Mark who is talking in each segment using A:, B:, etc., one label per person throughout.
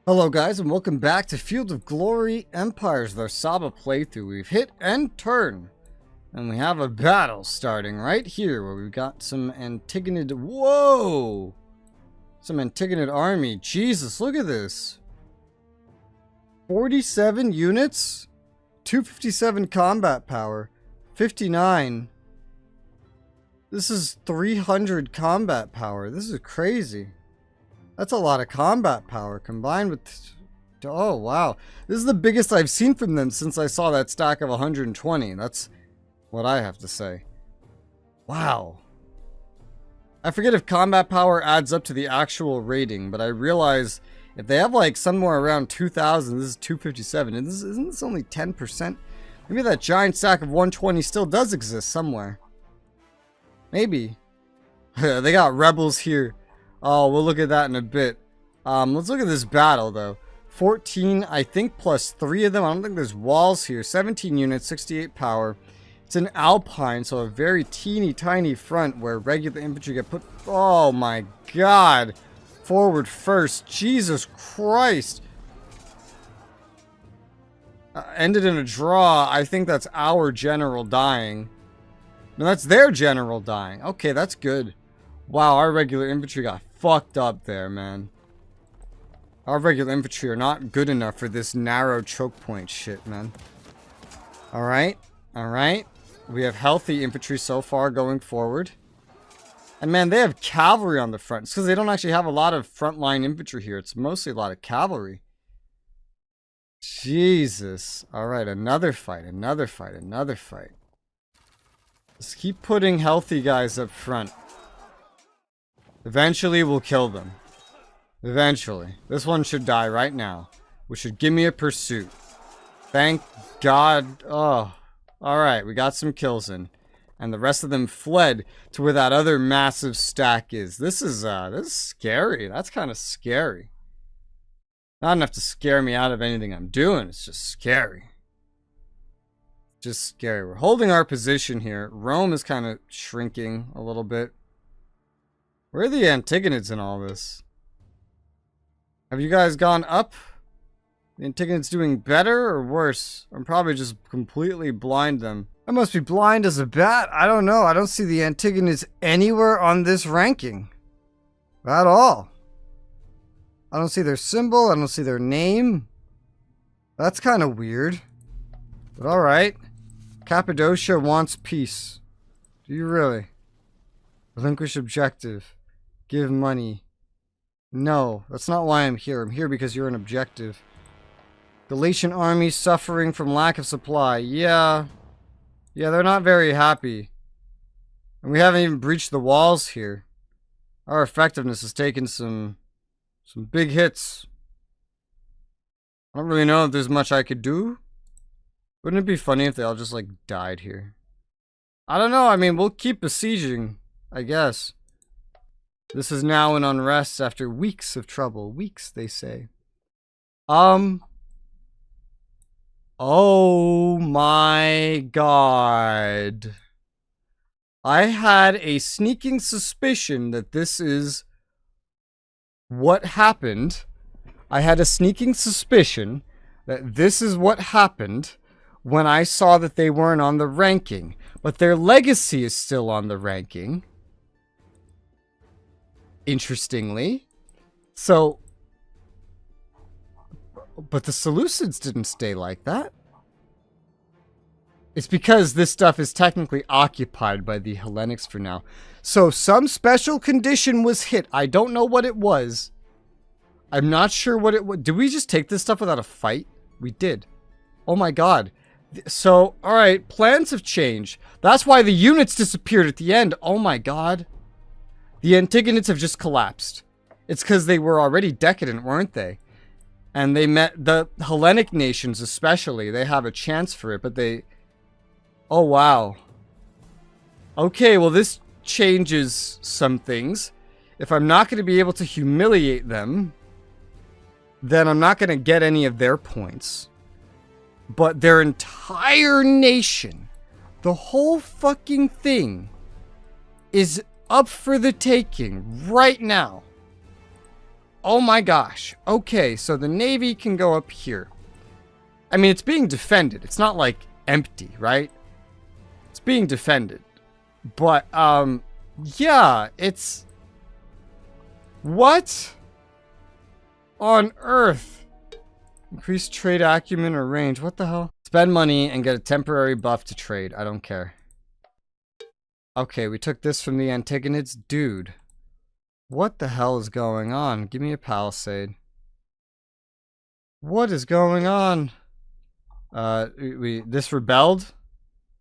A: Hello guys and welcome back to Field of Glory Empires, the Saba playthrough. We've hit end turn and we have a battle starting right here where we've got some Antigonid. Whoa! Some Antigonid army. Jesus, look at this. 47 units, 257 combat power, 59. This is 300 combat power. This is crazy. That's a lot of combat power combined with... Oh, wow. This is the biggest I've seen from them since I saw that stack of 120. That's what I have to say. Wow. I forget if combat power adds up to the actual rating, but I realize if they have like somewhere around 2,000, this is 257, and isn't this only 10%? Maybe that giant stack of 120 still does exist somewhere. Maybe. They got rebels here. Oh, we'll look at that in a bit. Let's look at this battle, though. 14, I think, plus 3 of them. I don't think there's walls here. 17 units, 68 power. It's an Alpine, so a very teeny tiny front where regular infantry get put... Oh, my God. Forward first. Jesus Christ. Ended in a draw. I think that's our general dying. No, that's their general dying. Okay, that's good. Wow, our regular infantry got fucked up there, man. Our regular infantry are not good enough for this narrow choke point shit, man. Alright, alright. We have healthy infantry so far going forward. And man, they have cavalry on the front. It's because they don't actually have a lot of frontline infantry here. It's mostly a lot of cavalry. Jesus. Alright, another fight, another fight, another fight. Let's keep putting healthy guys up front. Eventually, we'll kill them. Eventually. This one should die right now. Which should give me a pursuit. Thank God. Oh. Alright, we got some kills in. And the rest of them fled to where that other massive stack is. This is scary. That's kind of scary. Not enough to scare me out of anything I'm doing. It's just scary. Just scary. We're holding our position here. Rome is kind of shrinking a little bit. Where are the Antigonids in all this? Have you guys gone up? The Antigonids doing better or worse? I'm probably just completely blind them. I must be blind as a bat. I don't know. I don't see the Antigonids anywhere on this ranking. At all. I don't see their symbol. I don't see their name. That's kind of weird. But alright. Cappadocia wants peace. Do you really? Relinquish objective. Give money. No, that's not why I'm here. I'm here because you're an objective. Galatian army suffering from lack of supply. Yeah. Yeah, they're not very happy. And we haven't even breached the walls here. Our effectiveness has taken some big hits. I don't really know if there's much I could do. Wouldn't it be funny if they all just, like, died here? I don't know. I mean, we'll keep besieging, I guess. This is now an unrest after weeks of trouble. Weeks, they say. Oh my God. I had a sneaking suspicion that this is what happened. I had a sneaking suspicion that this is what happened when I saw that they weren't on the ranking. But their legacy is still on the ranking. Interestingly. So, but the Seleucids didn't stay like that. It's because this stuff is technically occupied by the Hellenics for now. So some special condition was hit. I don't know what it was. I'm not sure what it was. Did we just take this stuff without a fight? We did. Oh my God. So, alright, plans have changed. That's why the units disappeared at the end. Oh my God. The Antigonids have just collapsed. It's because they were already decadent, weren't they? And they met the Hellenic nations especially. They have a chance for it, but they... Oh, wow. Okay, well, this changes some things. If I'm not going to be able to humiliate them, then I'm not going to get any of their points. But their entire nation, the whole fucking thing, is up for the taking right now. Oh my gosh. Okay, so the Navy can go up here. I mean, it's being defended. It's not like empty, right? It's being defended. But, yeah, it's... What on earth? Increase trade acumen or range. What the hell? Spend money and get a temporary buff to trade. I don't care. Okay, we took this from the Antigonids. Dude. What the hell is going on? Give me a palisade. What is going on? This rebelled?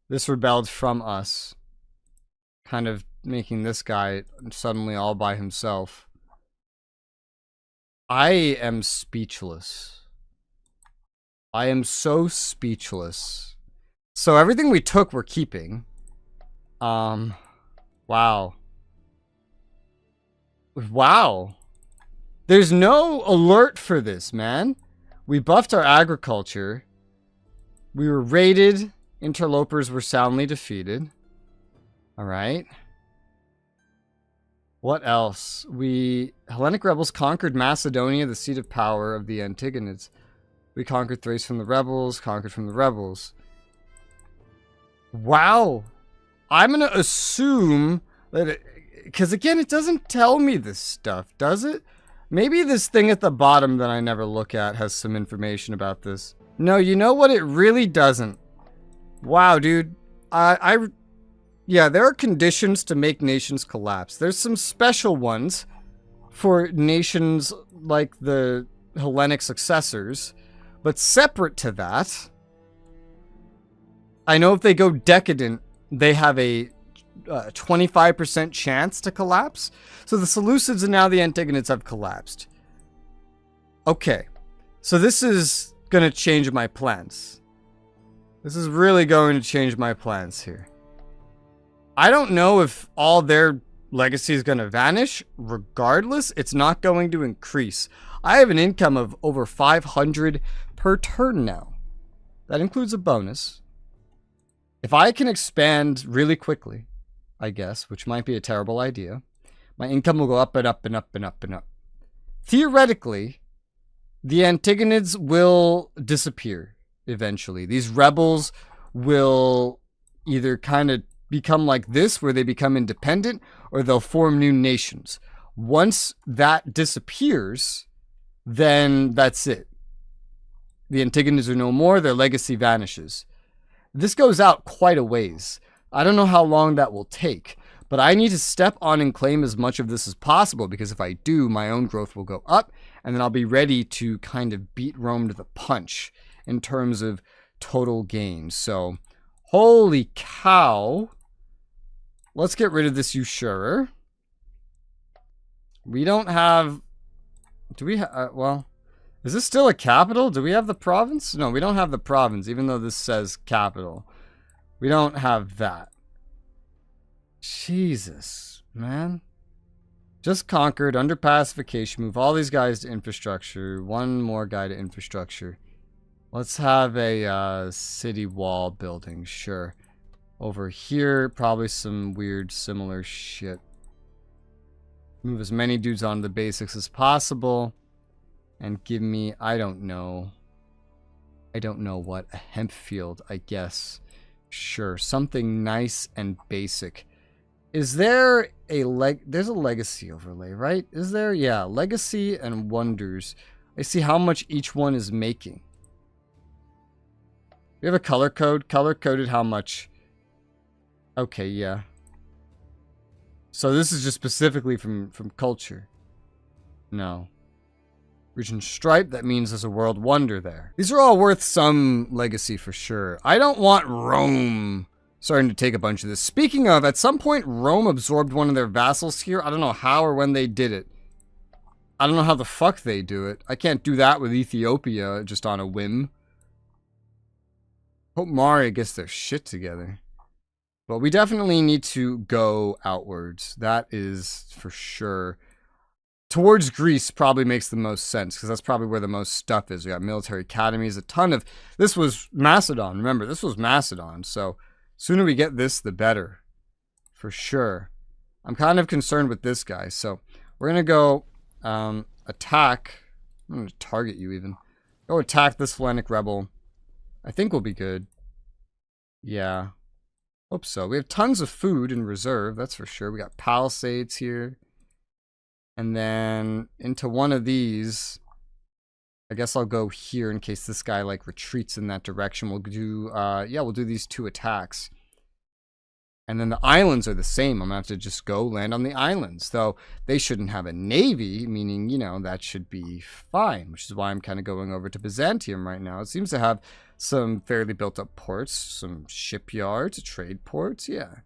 A: This rebelled from us. Kind of making this guy suddenly all by himself. I am speechless. I am so speechless. So everything we took, we're keeping. Wow. Wow. There's no alert for this, man. We buffed our agriculture. We were raided. Interlopers were soundly defeated. Alright. What else? Hellenic rebels conquered Macedonia, the seat of power of the Antigonids. We conquered Thrace from the rebels, conquered from the rebels. Wow. I'm gonna assume that because again, it doesn't tell me this stuff, does it? Maybe this thing at the bottom that I never look at has some information about this. No, you know what? It really doesn't. Wow, dude. Yeah, there are conditions to make nations collapse. There's some special ones for nations like the Hellenic successors. But separate to that, I know if they go decadent, they have a 25% chance to collapse. So the Seleucids and now the Antigonids have collapsed. Okay, so this is going to change my plans. This is really going to change my plans here. I don't know if all their legacy is going to vanish. Regardless, it's not going to increase. I have an income of over 500 per turn now. That includes a bonus. If I can expand really quickly, I guess, which might be a terrible idea, my income will go up and up and up and up and up. Theoretically, the Antigonids will disappear eventually. These rebels will either kind of become like this, where they become independent, or they'll form new nations. Once that disappears, then that's it. The Antigonids are no more, their legacy vanishes. This goes out quite a ways. I don't know how long that will take, but I need to step on and claim as much of this as possible, because if I do, my own growth will go up, and then I'll be ready to kind of beat Rome to the punch in terms of total gain. So, holy cow. Let's get rid of this usurer. We don't have... Do we have... well... Is this still a capital? Do we have the province? No, we don't have the province, even though this says capital. We don't have that. Jesus, man. Just conquered, under pacification, move all these guys to infrastructure. One more guy to infrastructure. Let's have a city wall building, sure. Over here, probably some weird similar shit. Move as many dudes onto the basics as possible. And give me, I don't know what, a hemp field, I guess. Sure, something nice and basic. Is there a there's a legacy overlay, right? Is there? Yeah, legacy and wonders. I see how much each one is making. We have a color code, color coded how much. Okay, yeah. So this is just specifically from culture. No. Region stripe, that means there's a world wonder there. These are all worth some legacy for sure. I don't want Rome starting to take a bunch of this. Speaking of, at some point Rome absorbed one of their vassals here. I don't know how or when they did it. I don't know how the fuck they do it. I can't do that with Ethiopia just on a whim. Hope Maria gets their shit together. But we definitely need to go outwards. That is for sure. Towards Greece probably makes the most sense, because that's probably where the most stuff is. We got military academies, a ton of... This was Macedon, remember, this was Macedon, so sooner we get this, the better. For sure. I'm kind of concerned with this guy, so we're going to go attack. I'm going to target you even. Go attack this Flannic rebel. I think we'll be good. Yeah. Hope so. We have tons of food in reserve, that's for sure. We got palisades here. And then into one of these, I guess I'll go here in case this guy like retreats in that direction. We'll do, yeah, we'll do these 2 attacks. And then the islands are the same. I'm going to have to just go land on the islands. Though they shouldn't have a navy, meaning, you know, that should be fine. Which is why I'm kind of going over to Byzantium right now. It seems to have some fairly built up ports, some shipyards, trade ports, yeah.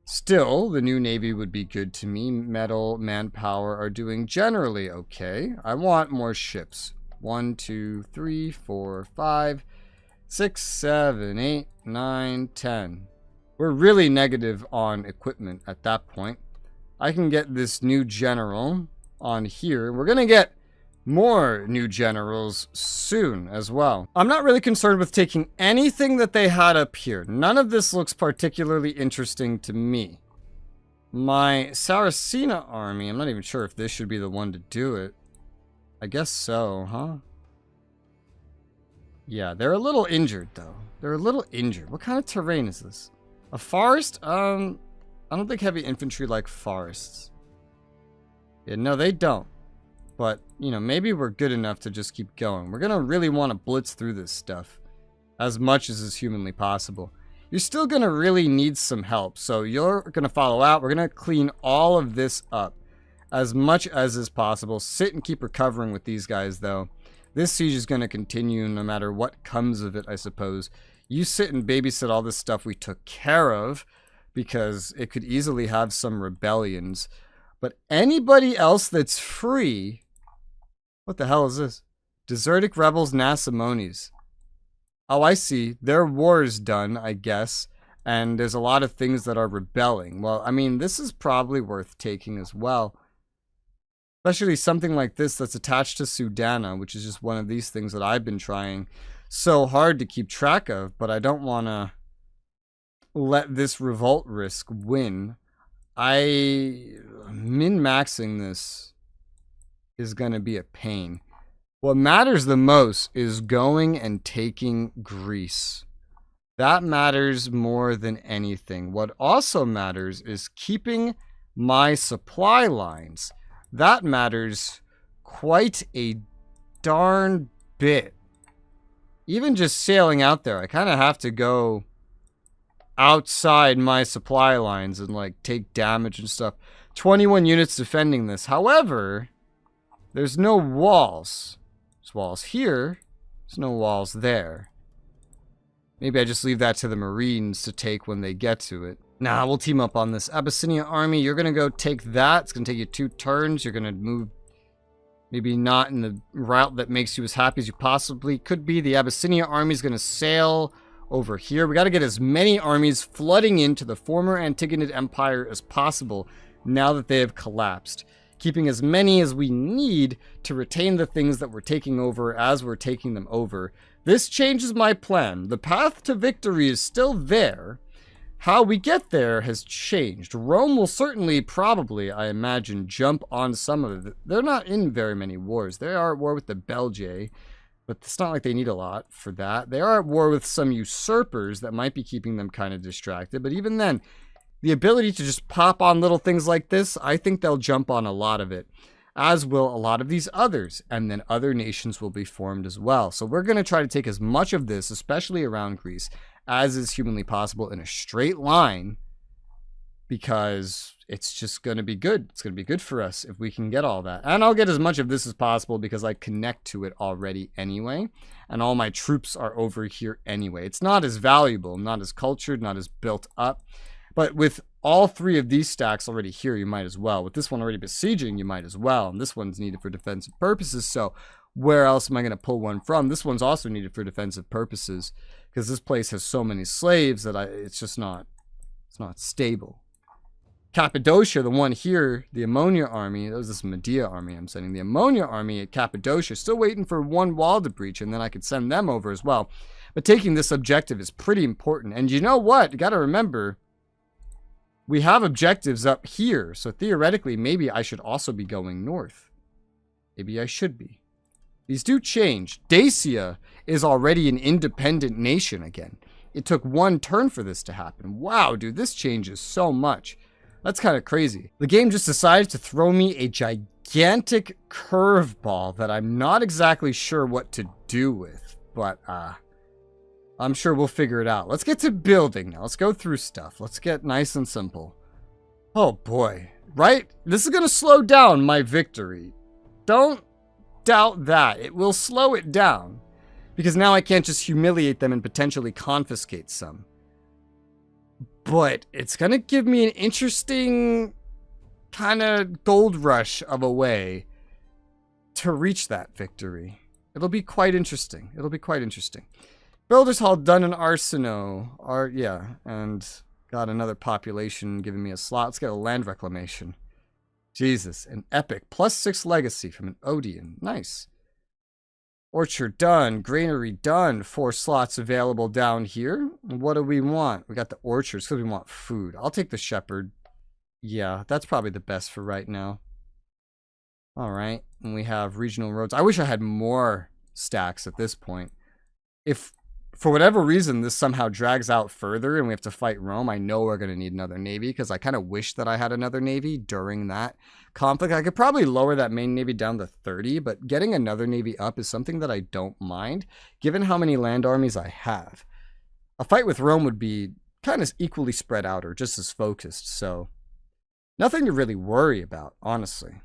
A: Still, the new navy would be good to me. Metal, manpower are doing generally okay. I want more ships. 1, 2, 3, 4, 5, 6, 7, 8, 9, 10. We're really negative on equipment at that point. I can get this new general on here. We're going to get more new generals soon as well. I'm not really concerned with taking anything that they had up here. None of this looks particularly interesting to me. My Saracena army, I'm not even sure if this should be the one to do it. I guess so, huh? Yeah, they're a little injured though. They're a little injured. What kind of terrain is this? A forest? I don't think heavy infantry like forests. Yeah, no, they don't. But, you know, maybe we're good enough to just keep going. We're going to really want to blitz through this stuff as much as is humanly possible. You're still going to really need some help. So you're going to follow out. We're going to clean all of this up as much as is possible. Sit and keep recovering with these guys, though. This siege is going to continue no matter what comes of it, I suppose. You sit and babysit all this stuff we took care of because it could easily have some rebellions. But anybody else that's free... What the hell is this? Desertic rebels, Nasamones. Oh, I see. Their war is done, I guess. And there's a lot of things that are rebelling. Well, I mean, this is probably worth taking as well. Especially something like this that's attached to Sudana, which is just one of these things that I've been trying so hard to keep track of, but I don't want to let this revolt risk win. Min-maxing this is going to be a pain. What matters the most is going and taking Greece. That matters more than anything. What also matters is keeping my supply lines. That matters quite a darn bit. Even just sailing out there, I kind of have to go outside my supply lines and like take damage and stuff. 21 units defending this. However, there's no walls. There's walls here. There's no walls there. Maybe I just leave that to the Marines to take when they get to it. Nah, we'll team up on this. Abyssinia army, you're going to go take that. It's going to take you 2 turns. You're going to move maybe not in the route that makes you as happy as you possibly could be. The Abyssinia army is going to sail over here. We got to get as many armies flooding into the former Antigonid Empire as possible now that they have collapsed. Keeping as many as we need to retain the things that we're taking over as we're taking them over. This changes my plan. The path to victory is still there. How we get there has changed. Rome will certainly, probably, I imagine, jump on some of it. They're not in very many wars. They are at war with the Belgae, but it's not like they need a lot for that. They are at war with some usurpers that might be keeping them kind of distracted, but even then, the ability to just pop on little things like this, I think they'll jump on a lot of it, as will a lot of these others, and then other nations will be formed as well. So we're going to try to take as much of this, especially around Greece, as is humanly possible in a straight line, because it's just going to be good. It's going to be good for us if we can get all that. And I'll get as much of this as possible because I connect to it already anyway, and all my troops are over here anyway. It's not as valuable, not as cultured, not as built up, but with all 3 of these stacks already here, you might as well. With this one already besieging, you might as well. And this one's needed for defensive purposes, so where else am I going to pull one from? This one's also needed for defensive purposes because this place has so many slaves that it's just not, it's not stable. Cappadocia, the one here, the Ammonia army, that was this Medea army I'm sending. The Ammonia army at Cappadocia, still waiting for one wall to breach, and then I could send them over as well. But taking this objective is pretty important. And you know what? You got to remember, we have objectives up here, so theoretically, maybe I should also be going north. Maybe I should be. These do change. Dacia is already an independent nation again. It took one turn for this to happen. Wow, dude, this changes so much. That's kind of crazy. The game just decided to throw me a gigantic curveball that I'm not exactly sure what to do with. But, I'm sure we'll figure it out. Let's get to building now. Let's go through stuff. Let's get nice and simple. Oh, boy. Right? This is going to slow down my victory. Don't doubt that. It will slow it down. Because now I can't just humiliate them and potentially confiscate some. But it's going to give me an interesting kind of gold rush of a way to reach that victory. It'll be quite interesting. It'll be quite interesting. Builders Hall done in Arsino. Yeah, and got another population giving me a slot. Let's get a land reclamation. Jesus, an epic. +6 legacy from an Odeon. Nice. Orchard done. Granary done. 4 slots available down here. What do we want? We got the orchards because we want food. I'll take the shepherd. Yeah, that's probably the best for right now. All right. And we have regional roads. I wish I had more stacks at this point. If for whatever reason this somehow drags out further and we have to fight Rome, I know we're going to need another navy because I kind of wish that I had another navy during that conflict. I could probably lower that main navy down to 30, but getting another navy up is something that I don't mind, given how many land armies I have. A fight with Rome would be kind of equally spread out or just as focused, so nothing to really worry about, honestly.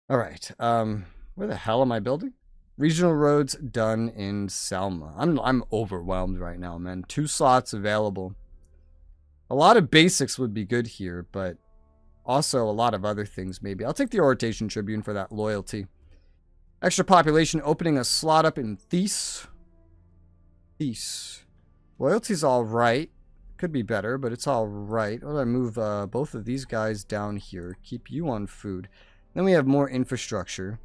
A: All right, where the hell am I building? Regional roads done in Selma. I'm overwhelmed right now, man. 2 slots available. A lot of basics would be good here, but also a lot of other things maybe. I'll take the Orientation Tribune for that loyalty. Extra population opening a slot up in These. These. Loyalty's all right. Could be better, but it's all right. What do I move both of these guys down here? Keep you on food. Then we have more infrastructure.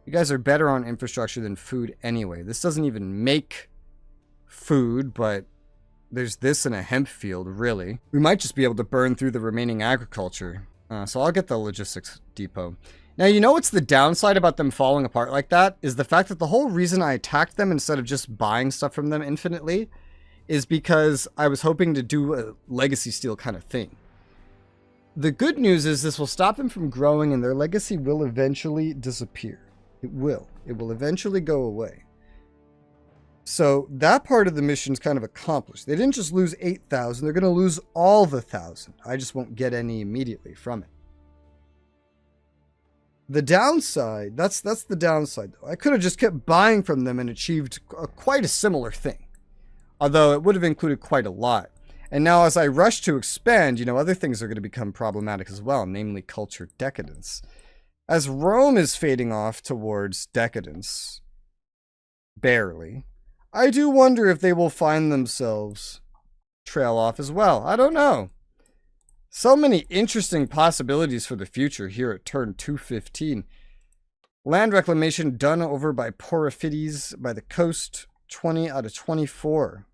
A: You guys are better on infrastructure than food anyway. This doesn't even make food, but there's this in a hemp field, really. We might just be able to burn through the remaining agriculture. So I'll get the logistics depot. Now, you know what's the downside about them falling apart like that? Is the fact that the whole reason I attacked them instead of just buying stuff from them infinitely is because I was hoping to do a legacy steal kind of thing. The good news is this will stop them from growing and their legacy will eventually disappear. It will. It will eventually go away. So that part of the mission's kind of accomplished. They didn't just lose 8,000. They're going to lose all the 1,000. I just won't get any immediately from it. The downside, that's the downside though. I could have just kept buying from them and achieved quite a similar thing. Although it would have included quite a lot. And now as I rush to expand, you know, other things are going to become problematic as well, namely culture decadence. As Rome is fading off towards decadence, barely, I do wonder if they will find themselves trail off as well. I don't know. So many interesting possibilities for the future here at turn 215. Land reclamation done over by Porphyries by the coast, 20 out of 24.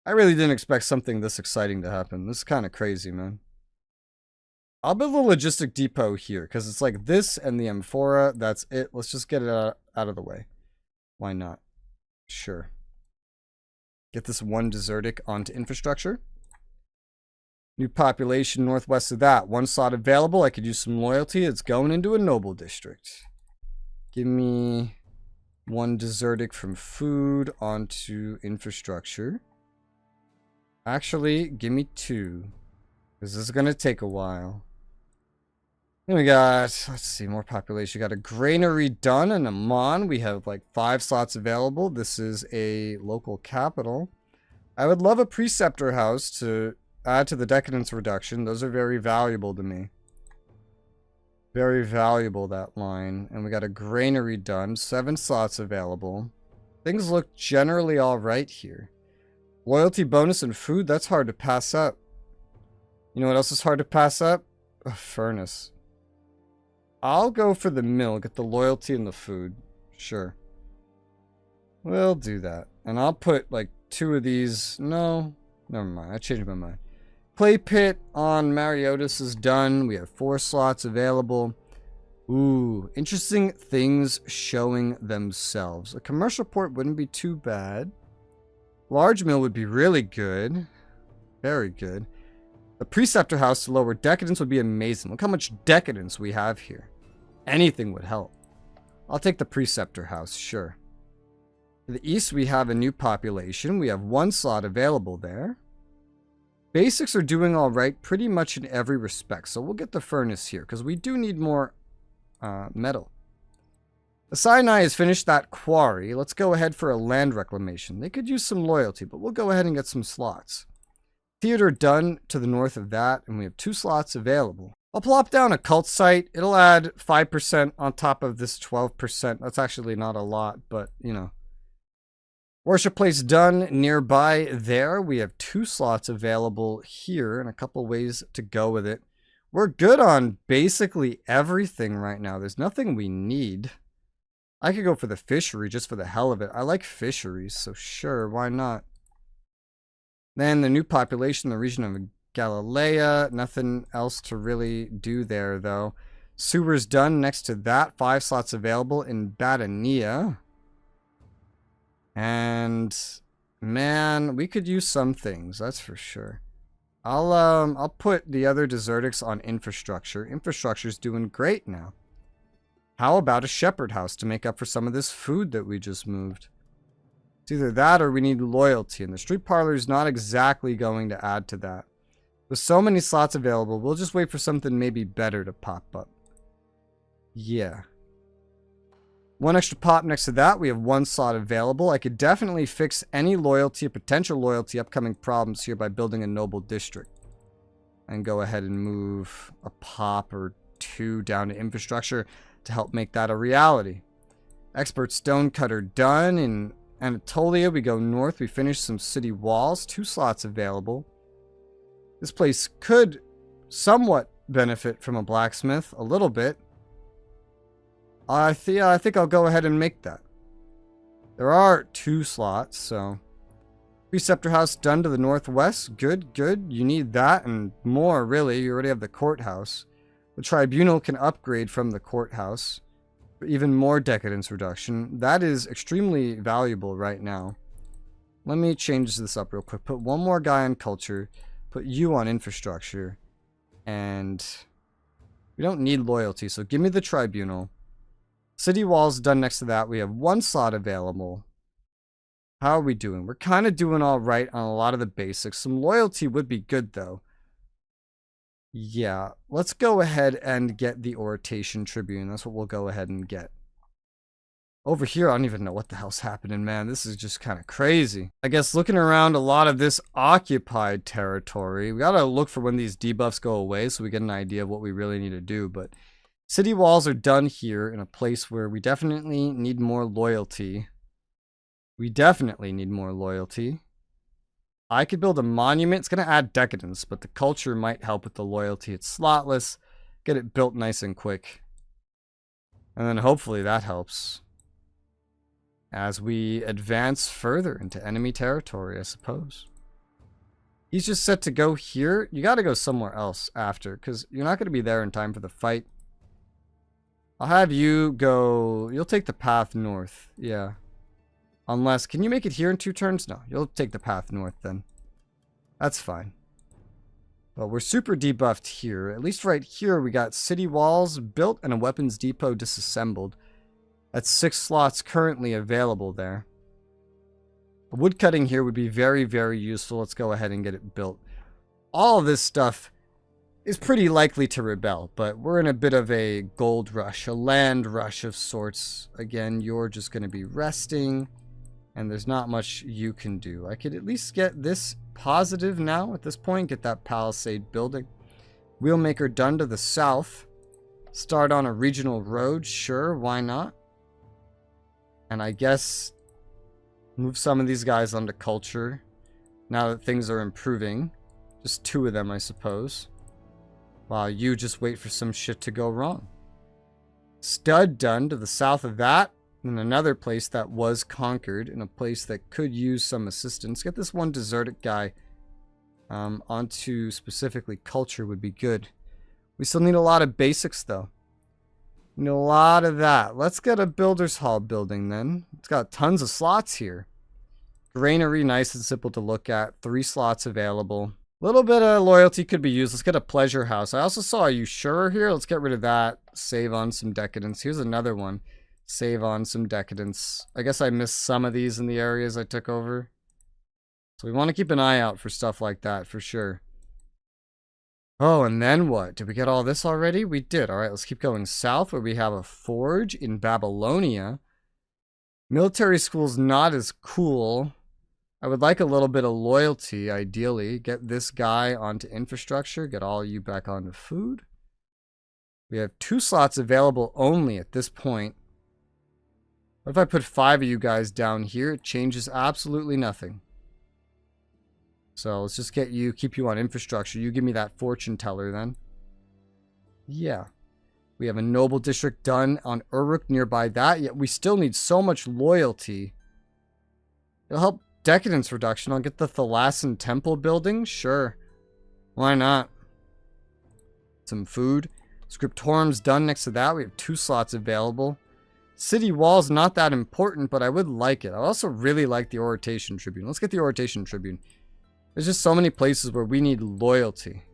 A: I really didn't expect something this exciting to happen. This is kind of crazy, man. I'll build a logistic depot here, because it's like this and the amphora. That's it. Let's just get it out of the way. Why not? Sure. Get this one desertic onto infrastructure. New population northwest of that. 1 slot available. I could use some loyalty. It's going into a noble district. Give me 1 desertic from food onto infrastructure. Actually, give me 2. Because this is going to take a while. Then we got, let's see, more population. We got a granary done in Amman. We have like 5 slots available. This is a local capital. I would love a preceptor house to add to the decadence reduction. Those are very valuable to me. Very valuable, that line. And we got a granary done. 7 slots available. Things look generally all right here. Loyalty bonus and food, that's hard to pass up. You know what else is hard to pass up? A furnace. I'll go for the mill, get the loyalty and the food. Sure. We'll do that. And I'll put like 2 of these. No, never mind. I changed my mind. Clay pit on Mariotis is done. We have 4 slots available. Ooh, interesting things showing themselves. A commercial port wouldn't be too bad. Large mill would be really good. Very good. A preceptor house to lower decadence would be amazing. Look how much decadence we have here. Anything would help. I'll take the preceptor house, sure. To the east, we have a new population. We have 1 slot available there. Basics are doing all right pretty much in every respect. So we'll get the furnace here because we do need more metal. The Sinai has finished that quarry. Let's go ahead for a land reclamation. They could use some loyalty, but we'll go ahead and get some slots. Theater done to the north of that, and we have 2 slots available. I'll plop down a cult site. It'll add 5% on top of this 12%. That's actually not a lot, but, you know. Worship place done nearby there. We have 2 slots available here and a couple ways to go with it. We're good on basically everything right now. There's nothing we need. I could go for the fishery just for the hell of it. I like fisheries, so sure, why not? Then the new population, the region of Galilea. Nothing else to really do there, though. Sewers done next to that. 5 slots available in Batania. And man, we could use some things, that's for sure. I'll put the other desertics on infrastructure. Infrastructure's doing great now. How about a shepherd house to make up for some of this food that we just moved? It's either that or we need loyalty, and the street parlor is not exactly going to add to that. With so many slots available, we'll just wait for something maybe better to pop up. Yeah. 1 extra pop next to that. We have 1 slot available. I could definitely fix any loyalty or potential loyalty upcoming problems here by building a noble district. And go ahead and move a pop or 2 down to infrastructure to help make that a reality. Expert stonecutter done. In Anatolia, we go north. We finish some city walls. 2 slots available. This place could somewhat benefit from a blacksmith. A little bit. I think I'll go ahead and make that. There are 2 slots, so. Preceptor house done to the northwest. Good, good. You need that and more, really. You already have the courthouse. The tribunal can upgrade from the courthouse for even more decadence reduction. That is extremely valuable right now. Let me change this up real quick. Put 1 more guy on culture. Put you on infrastructure. And we don't need loyalty, so give me the tribunal. City walls done next to that. We have 1 slot available. How are we doing? We're kind of doing all right on a lot of the basics. Some loyalty would be good, though. Yeah, let's go ahead and get the Oration Tribune. That's what we'll go ahead and get. Over here, I don't even know what the hell's happening, man. This is just kind of crazy. I guess looking around a lot of this occupied territory, we gotta look for when these debuffs go away so we get an idea of what we really need to do, but city walls are done here in a place where we definitely need more loyalty. We definitely need more loyalty. I could build a monument. It's going to add decadence, but the culture might help with the loyalty. It's slotless. Get it built nice and quick. And then hopefully that helps. As we advance further into enemy territory, I suppose. He's just set to go here. You got to go somewhere else after, because you're not going to be there in time for the fight. I'll have you go... You'll take the path north. Yeah. Unless... Can you make it here in 2 turns? No. You'll take the path north then. That's fine. Well, we're super debuffed here. At least right here we got city walls built and a weapons depot disassembled. That's 6 slots currently available there. A woodcutting here would be very, very useful. Let's go ahead and get it built. All of this stuff is pretty likely to rebel, but we're in a bit of a gold rush, a land rush of sorts. Again, you're just going to be resting, and there's not much you can do. I could at least get this positive now at this point, get that palisade building. Wheelmaker done to the south. Start on a regional road, sure, why not? And I guess move some of these guys onto culture now that things are improving. Just 2 of them, I suppose. While you just wait for some shit to go wrong. Stud done to the south of that. And another place that was conquered. And a place that could use some assistance. Get this 1 desertic guy onto specifically culture would be good. We still need a lot of basics though. Need a lot of that. Let's get a builder's hall building then. It's got tons of slots here. Granary, nice and simple to look at. 3 slots available. A little bit of loyalty could be used. Let's get a pleasure house. I also saw a Usurer here. Let's get rid of that. Save on some decadence. Here's another one. Save on some decadence. I guess I missed some of these in the areas I took over. So we want to keep an eye out for stuff like that for sure. Oh, and then what? Did we get all this already? We did. All right, let's keep going south where we have a forge in Babylonia. Military school's not as cool. I would like a little bit of loyalty, ideally. Get this guy onto infrastructure. Get all of you back onto food. We have 2 slots available only at this point. What if I put 5 of you guys down here? It changes absolutely nothing. So let's just get you, keep you on infrastructure. You give me that fortune teller then. Yeah. We have a noble district done on Uruk nearby that, yet we still need so much loyalty. It'll help decadence reduction. I'll get the Thalassan temple building. Sure. Why not? Some food. Scriptorum's done next to that. We have 2 slots available. City wall's not that important, but I would like it. I also really like the Orotation Tribune. Let's get the Orotation Tribune. There's just so many places where we need loyalty.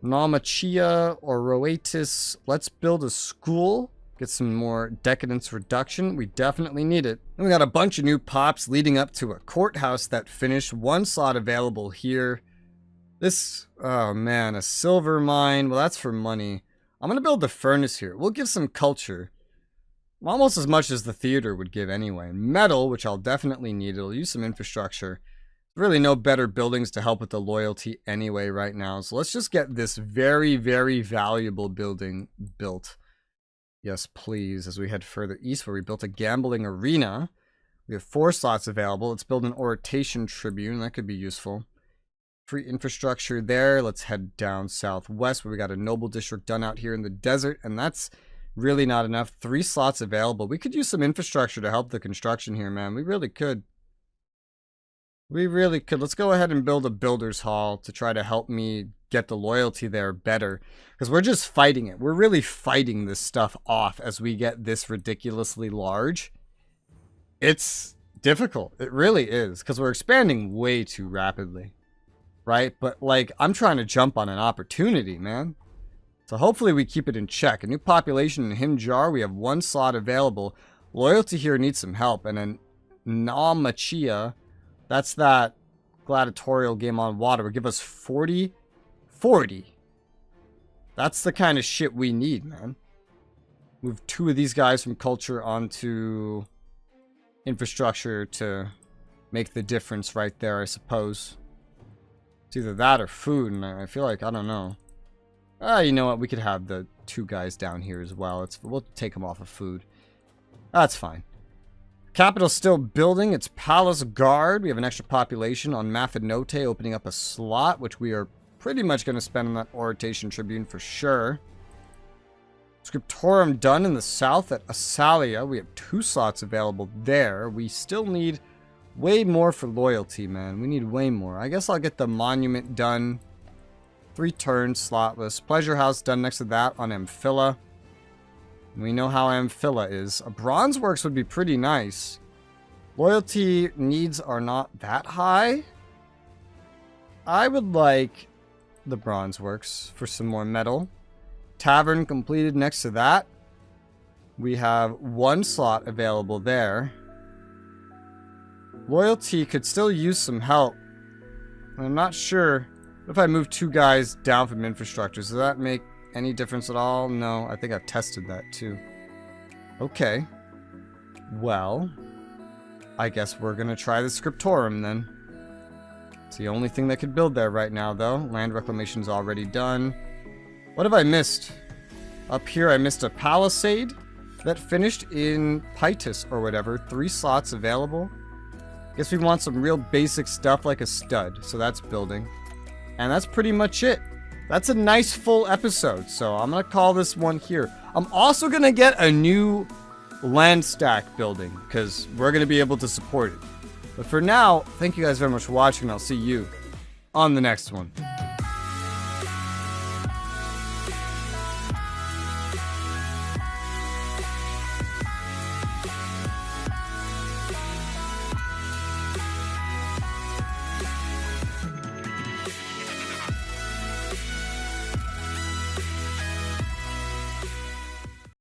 A: Naumachia or Roatis. Let's build a school. Get some more decadence reduction. We definitely need it. And we got a bunch of new pops leading up to a courthouse that finished. 1 slot available here. This, oh man, a silver mine. Well, that's for money. I'm going to build the furnace here. We'll give some culture. Almost as much as the theater would give anyway. Metal, which I'll definitely need. It'll use some infrastructure. Really no better buildings to help with the loyalty anyway right now. So let's just get this very, very valuable building built. Yes, please. As we head further east where we built a gambling arena. We have 4 slots available. Let's build an Orotation Tribune. That could be useful. Free infrastructure there. Let's head down southwest where we got a noble district done out here in the desert. And that's really not enough. 3 slots available. We could use some infrastructure to help the construction here, man. We really could. We really could. Let's go ahead and build a builder's hall to try to help me get the loyalty there better. Because we're just fighting it. We're really fighting this stuff off as we get this ridiculously large. It's difficult. It really is. Because we're expanding way too rapidly. Right? But, like, I'm trying to jump on an opportunity, man. So hopefully we keep it in check. A new population in Himjar. We have 1 slot available. Loyalty here needs some help. And then Naumachia. That's that gladiatorial game on water. Will give us 40. That's the kind of shit we need, man. Move 2 of these guys from culture onto infrastructure to make the difference right there, I suppose. It's either that or food, and I feel like, I don't know. You know what? We could have the 2 guys down here as well. We'll take them off of food. That's fine. Capital's still building its palace guard. We have an extra population on Mafinote opening up a slot, which we are pretty much going to spend on that Orotation Tribune for sure. Scriptorum done in the south at Asalia. We have 2 slots available there. We still need way more for loyalty, man. We need way more. I guess I'll get the monument done. 3 turns, slotless. Pleasure house done next to that on Amphila. We know how Amphila is. A bronze works would be pretty nice. Loyalty needs are not that high. I would like the bronze works for some more metal. Tavern completed next to that. We have 1 slot available there. Loyalty could still use some help. I'm not sure if I move 2 guys down from infrastructure. Does that make any difference at all? No, I think I've tested that too. Okay. Well, I guess we're going to try the Scriptorum then. It's the only thing that could build there right now, though. Land reclamation's already done. What have I missed? Up here, I missed a palisade that finished in Pytus or whatever. 3 slots available. Guess we want some real basic stuff like a stud, so that's building. And that's pretty much it. That's a nice full episode, so I'm going to call this one here. I'm also going to get a new land stack building, because we're going to be able to support it. But for now, thank you guys very much for watching, and I'll see you on the next one.